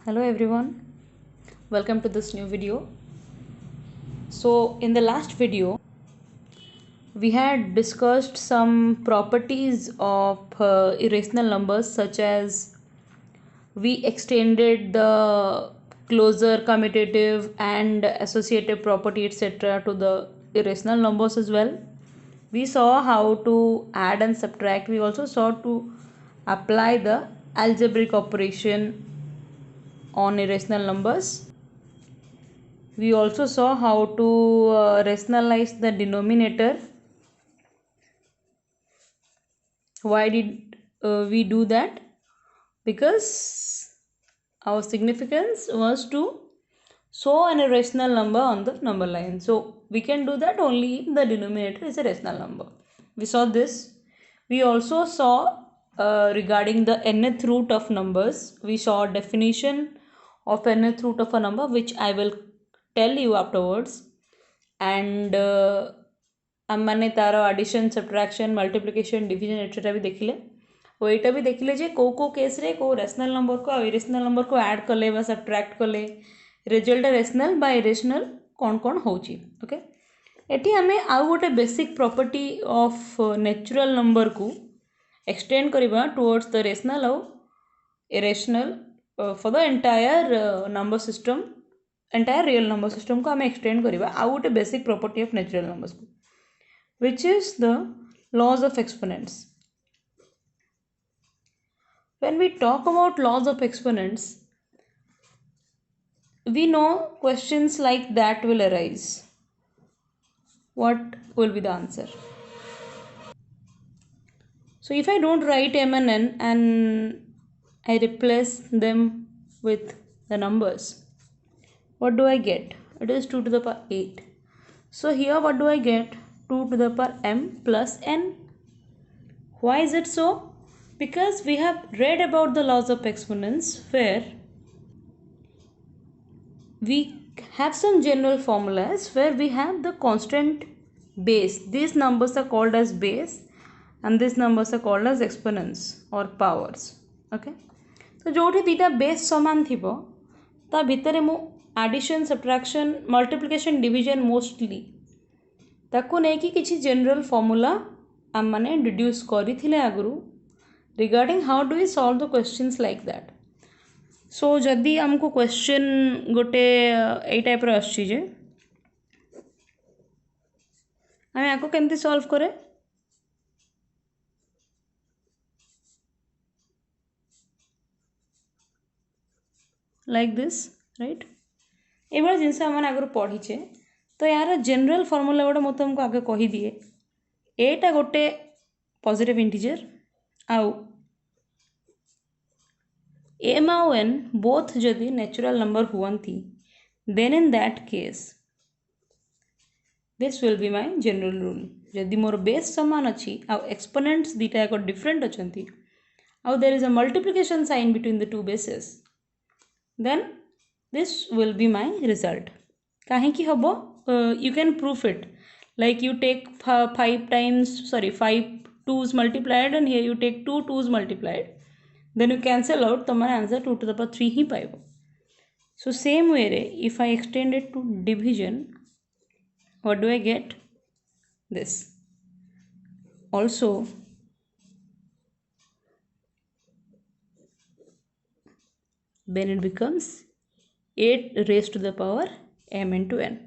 Hello everyone, welcome to this new video. So in the last video we had discussed some properties of irrational numbers, such as we extended the closure, commutative and associative property etc. to the irrational numbers as well. We saw how to add and subtract. We also saw to apply the algebraic operation on irrational numbers. We also saw how to rationalize the denominator. Why did we do that? Because our significance was to show an irrational number on the number line. So we can do that only if the denominator is a rational number. We saw this. We also saw regarding the nth root of numbers. We saw a definition of nth root of a number, which I will tell you afterwards. And आमने तार addition सब्ट्राक्शन multiplication division etcetera भी देखिले और यहाँ भी देखिले जे को case रे को रेशनल नंबर को इरेशनल नंबर को ऐड कले बा सब्ट्रैक्ट कले रिजल्ट रेशनल बा इरेशनल कौन कौन होची. ओके, एटी आमे आउ गोटे basic property of natural number को एक्सटेंड करबा टुवर्ड्स द रेशनल और irrational for the entire number system, entire real number system को आमे एक्सटेंड करबा आउ गोटे basic property of natural numbers को, which is the laws of exponents. When we talk about laws of exponents, we know questions like that will arise. What will be the answer? So if I don't write m and n and I replace them with the numbers, what do I get? It is 2 to the power 8. So here what do I get? 2 to the power m plus n. Why is it so? Because we have read about the laws of exponents, where we have some general formulas where we have the constant base. These numbers are called as base and these numbers are called as exponents or powers. Okay, so जोठी दीटा base समान थिबो ता भितरे मु addition subtraction multiplication division mostly ताको नेकी किछि जनरल फॉर्मूला आम माने डिड्यूस करिथिले आगुरु regarding how do we solve the questions like that. So जदि हमको क्वेश्चन गोटे ए टाइप रो आछि जे आमे आको केमती सॉल्व करे, लाइक दिस, राइट. एबा जिंस हमन आगुरु पढिचे तो यार जनरल फॉर्मूला गोटे मत तुमको आगे कही दिए. एटा गोटे पॉजिटिव इंटीजर आउ एम आउ एन बोथ जदि नेचुरल नंबर हुअंती, then in that case this will be my general rule. जदि मोर बेस समान अच्छी आउ एक्सपोनेंट्स दीटा याक डिफरेंट अछंती आउ there is a multiplication sign between the two bases, then this will be my result. काहे कि हबो? You can prove it, like you take 5 2's multiplied and here you take 2 2's multiplied, then you cancel out, तुम्हारा answer 2 to the power 3 ही पाइबो. So same way रे if I extend it to division, what do I get? This. Also then it becomes 8 raised to the power m into n.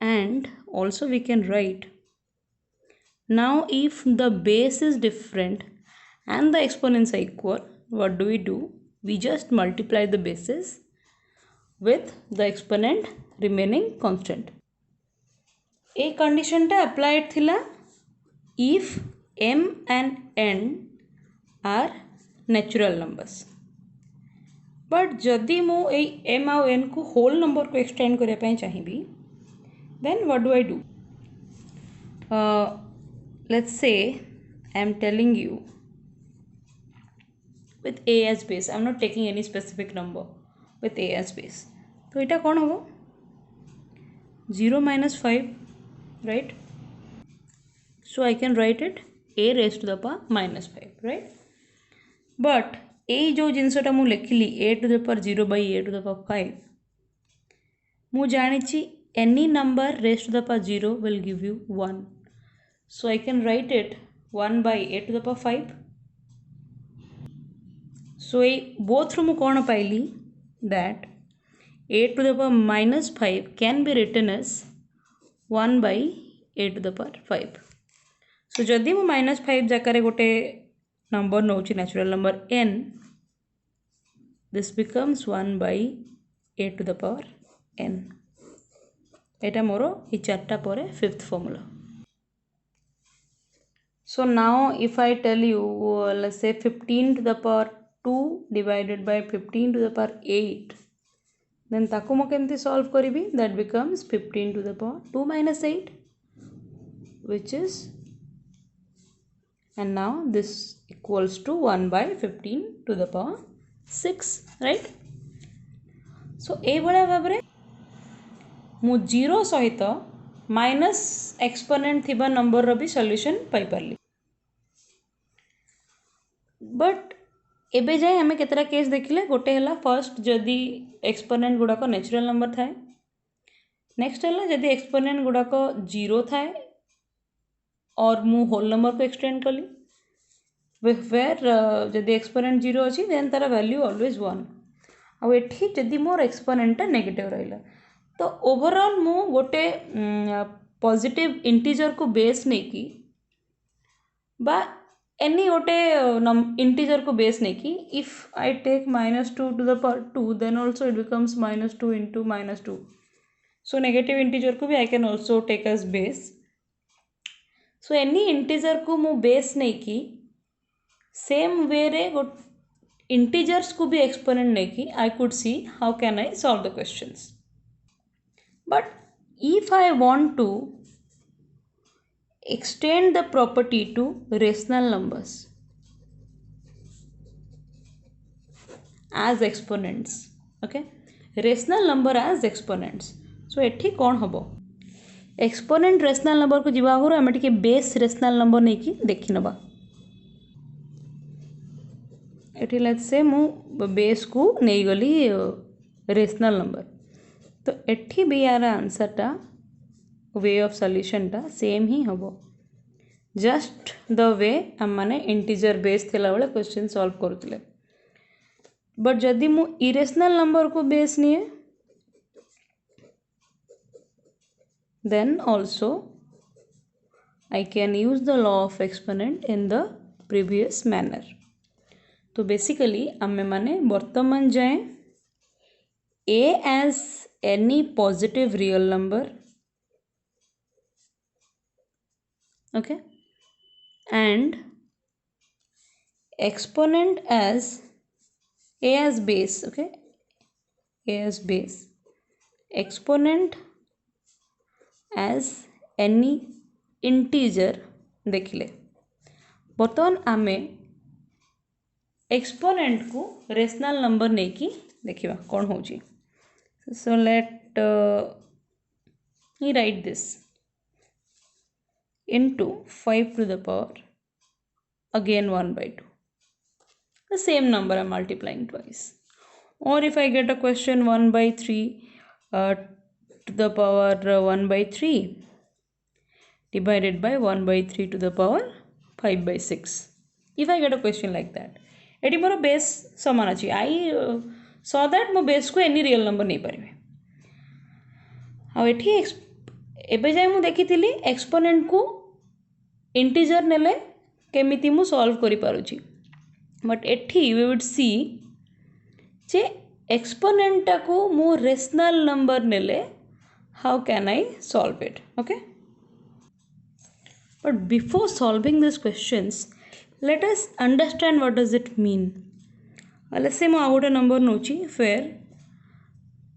And also we can write, now if the base is different and the exponents are equal, what do? We just multiply the bases with the exponent remaining constant. A condition ta applied thila if m and n are natural numbers. But जदि मु ए m आउ n को whole number को extend करने पे चाहिए, then what do I do? Let's say I am telling you with a as base, I am not taking any specific number, with a as base. तो इटा कौन होगा? 0 minus 5, right? So I can write it a raised to the power minus 5, right? But ये जो जिनसटा मु लिखिली a to the power 0 by a to the power 5 मु जानी any number raised to the power 0 will give you 1. So I can write it 1 by a to the power 5. So both रू मु कौन पाइली that a to the power minus 5 can be written as 1 by a to the power 5. So जदि मु minus 5 जगह गोटे number नौची natural number n, this becomes 1 by a to the power n. एटा मोर ये चार्टा पर fifth formula. So now if I tell you let's say 15 to the power 2 divided by 15 to the power 8, then ताको मो केमती solve करिबी, that becomes 15 to the power 2 minus 8, which is, and now this equals to 1 by 15 to the power 6, right? So ए भलिया भाबरे मु 0 सहित minus exponent थिबा number रो भी solution पाई परली. But एबे जाए हमें केतरा केस देखिले. गोटे हला फर्स्ट जदि एक्सपोनेंट गुड़ाक नेचुरल नंबर थाए, नेक्स्ट हला जदि एक्सपोनेंट गुड़ाक 0 थाए और मु होल नंबर को एक्सटेंड कली, वेयर जदि एक्सपोनेंट 0 अच्छी देन तार वैल्यू ऑलवेज 1. आ एठी जदि मोर एक्सपोनेंट नेगेटिव रहिला, तो ओवरऑल मु गोटे पॉजिटिव इंटीजर को बेस नहीं की बा एनी गोटे इंटीजर को बेस नहीं की, if I take -2 to the power 2 then also it becomes -2 into -2. So negative integer को भी I can also take as base. So any integer को मु बेस नहीं की, सेम वे रे इंटीजर्स को भी एक्सपोनेंट नहीं की, I could see how can I solve the questions. But if I want to extend the property to rational numbers as exponents, okay, rational number as exponents, so एठी कौन हबो, exponent rational number को जीवा आगुरु आमे टिके base rational number नहीं की देखि नबा. एठी let's say मु base को नहीं गली rational number, तो एठी भी यार आंसर टा वे ऑफ सॉल्यूशन टा सेम ही हबो, जस्ट द वे हम माने इंटीजर बेस थिला बेले क्वेश्चन सॉल्व करथिले. बट जदि मु इरेशनल नंबर को बेस निए, then also I can use the law of exponent in the previous manner. तो बेसिकली आमे माने वर्तमान जाए a as any positive real number, okay, and exponent as a as base, okay, a as base, exponent as any integer देखिले. बर्तमान आमे exponent को rational number नहीं की देखिबा कौन होची. So let me write this into 5 to the power again 1 by 2. The same number I am multiplying twice. Or if I get a question 1 by 3 to the power 1 by 3 divided by 1 by 3 to the power 5 by 6. If I get a question like that, eighty more base समान अच्छी, आई so that मो base को any real number नहीं पारे. आठी एबे जाए मु देखी एक्सपोनेंट को इंटीजर नेले केमिति मु सॉल्व करि पारुची. बट एठी वी वुड सी जे एक्सपोनेंट को मु रेशनल नंबर नेले how can I solve it, okay. But before solving this questions let us understand what does it mean. Let's say मु आ गोटे नंबर नौची फेर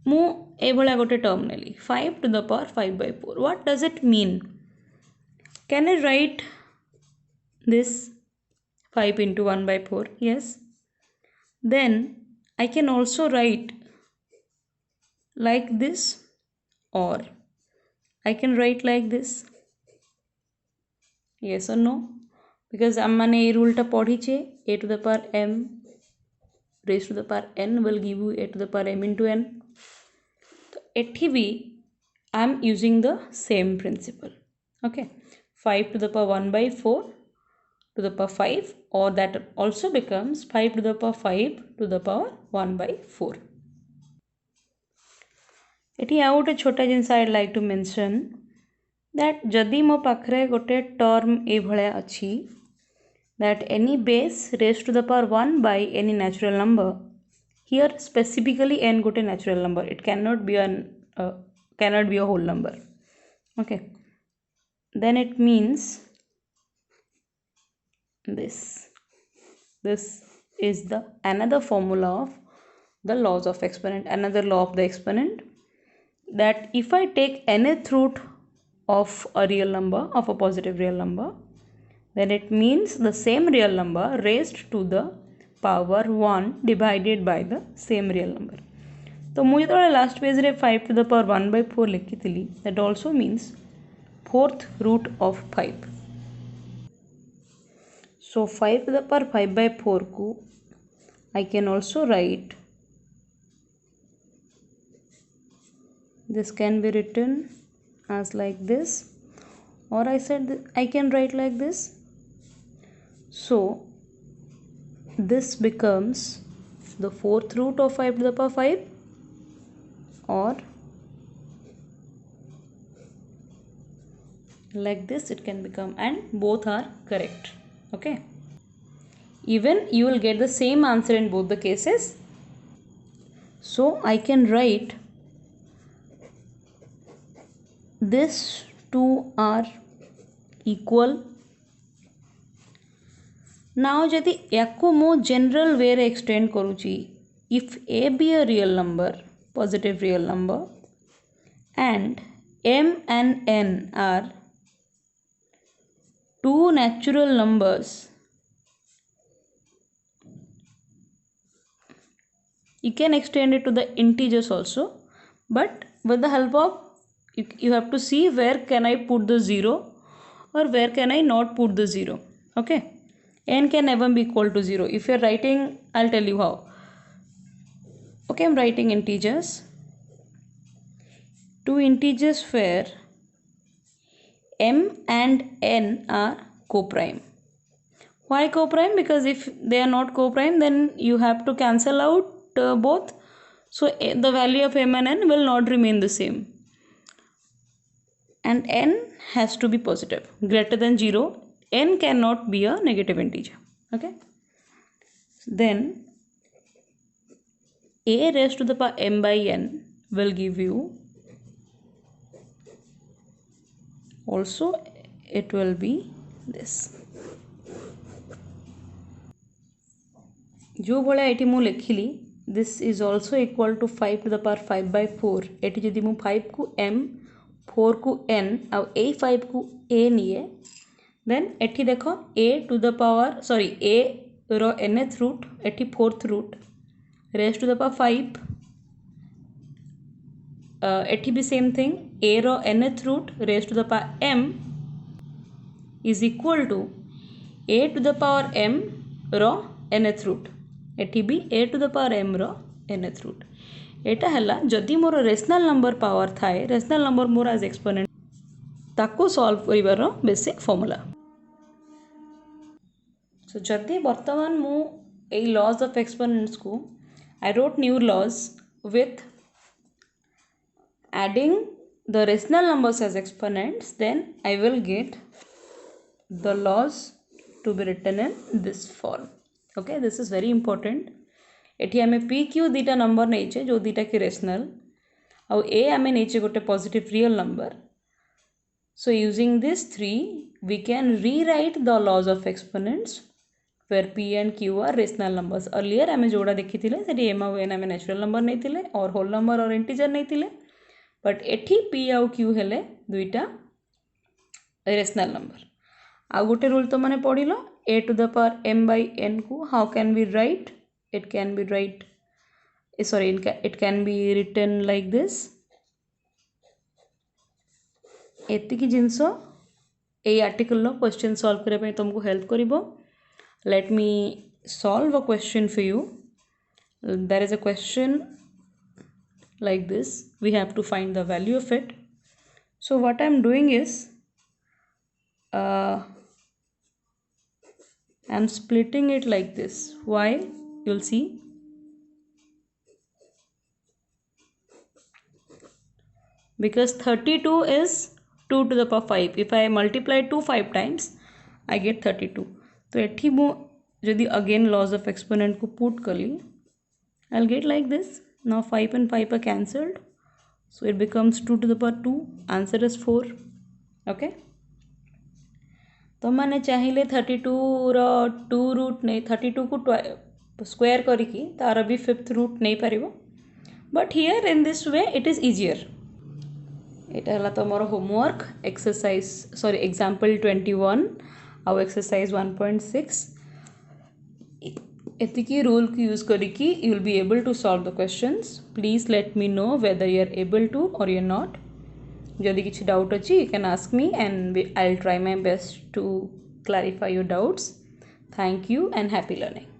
मु ए भला गोटे term Nelly 5 to the power 5 by 4. What does it mean? Can I write this 5 into 1 by 4? Yes. Then I can also write like this, or I can write like this. Yes or no? Because आम मैंने ये rule टा पढ़ीचे a to the power m raised to the power n will give you a to the power m into n. So एठी भी I am using the same principle. Okay, 5 to the power 1 by 4 to the power 5, or that also becomes 5 to the power 5 to the power 1 by 4. एठी आउ गोटे छोटा जिनस I like to mention that जदि मो पाखरे गोटे टर्म ए भलिया अछि that any base raised to the power 1 by any natural number, here specifically n gote natural number, it cannot be a whole number. Okay, then it means this is the another formula of the laws of exponent, another law of the exponent, that if I take nth root of a real number, of a positive real number, then it means the same real number raised to the power 1 divided by the same real number. तो मुझे तो last page रे 5 to the power 1 by 4 लिखी थी, that also means fourth root of 5. So 5 to the power 5 by 4 को I can also write, this can be written as like this, or I said I can write like this. So this becomes the fourth root of 5 to the power 5, or like this it can become, and both are correct. Okay, even you will get the same answer in both the cases. So I can write this two are equal. Now जदि याको मो general वे रे extend करूची, if a be a real number, positive real number, and m and n are two natural numbers, you can extend it to the integers also, but with the help of you have to see where can I put the 0 or where can I not put the 0. Okay, n can never be equal to 0. If you are writing, I'll tell you how. Okay, I'm writing integers. Two integers where m and n are coprime. Why coprime? Because if they are not coprime, then you have to cancel out both. So the value of m and n will not remain the same. And n has to be positive, greater than 0. N cannot be a negative integer. Okay, then a raised to the power m by n will give you, also it will be this. जो भाया ये मुझे लिखिली, this is also equal to 5 to the power 5 by 4. ये जदि मु 5 को m, 4 को n, आउ ए 5 को a निए, then एठी देखो a to the power, sorry, a row nth root, एठी fourth root raised to the power 5. एठी भी same thing, a row nth root raised to the power m is equal to a to the power m row nth root. एठी भी a to the power m row nth root. एटा हला जदि मोर rational number power थाए, rational number मोर as exponent, ताको solve करिवार बेसिक फॉर्मूला. So जदि वर्तमान मु ए लॉज ऑफ एक्सपोनेंट्स को I wrote new laws with adding the rational numbers as exponents, then I will get the laws to be written in this form. Okay, this is very important. एठी आमे p q दीटा number नैचे जो दीटा की rational, और a आमे नैचे गोटे positive real number. So using this three we can rewrite the laws of exponents where p and q are rational numbers. Earlier आमे जोड़ा देखी थिले सेठी m और n आमे नेचुरल नंबर नहीं थिले और होल नंबर और इंटीजर नहीं थिले, बट एठी p और q हेले दुईटा रेशनल नंबर. आ गोटे रूल तो माने पढ़िलो, a to the power m by n को how can we write? It can be it can be written like this. एतिकी जिनस ए आर्टिकल क्वेश्चन सॉल्व करने तुमको हेल्प करिवो. Let me solve a question for you. there is a question like this. We have to find the value of it. So what I'm doing is I'm splitting it like this. Why? You'll see. Because 32 is 2 to the power 5. If I multiply 2 5 times, I get 32. So एठी मु यदि again laws of exponent को put करी, I'll get like this. Now 5 and 5 are cancelled. So it becomes 2 to the power 2. Answer is 4. Okay. तो मैंने चाहिए 32 रो 2 root नहीं 32 को स्क्वायर करिकी तार भी फिफ्थ रूट नहीं पारिबो. But here in this way it is easier. এটা হলা তোমার হোমওয়ার্ক এক্সরসাইজ সরি এক্সাম্পল 21 ଆଉ এক্সরসাইজ 1.6 ଏତିକି ରୁଲ୍କୁ ୟୁଜ୍ କରିକି you will be able to solve the questions. Please let me know whether you are able to or you are not. ଯଦି କିଛି doubt ଅଛି you can ask me and I'll try my best to clarify your doubts. Thank you and happy learning.